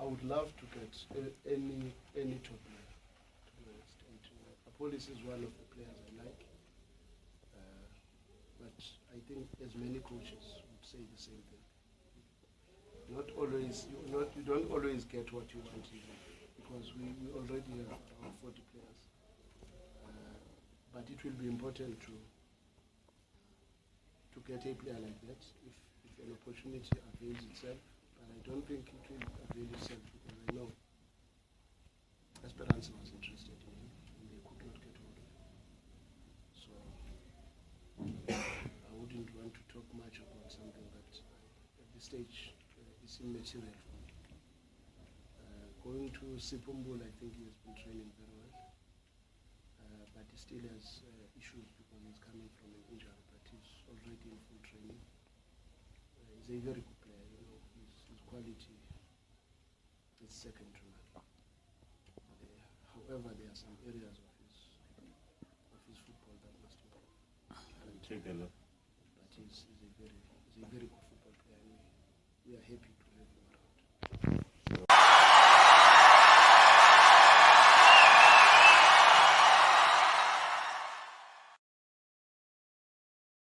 I would love to get any top player, to be honest. And Appolis is one of the players I like. But I think as many coaches would say the same thing. Not always, you don't always get what you want even, because we already have around 40 players. But it will be important to get a player like that if an opportunity avails itself. But I don't think it will avail itself, because I know Esperance was interested in him and they could not get hold of him. So I wouldn't want to talk much about something that at this stage is immaterial for me. Going to Sipho, I think he has been training very well. But he still has issues because he's coming from an injury, but he's already in full training. He's a very good player, you know, his quality is second to none. However, there are some areas of his football that must improve. Take a look. But he's a very good football player, and we are happy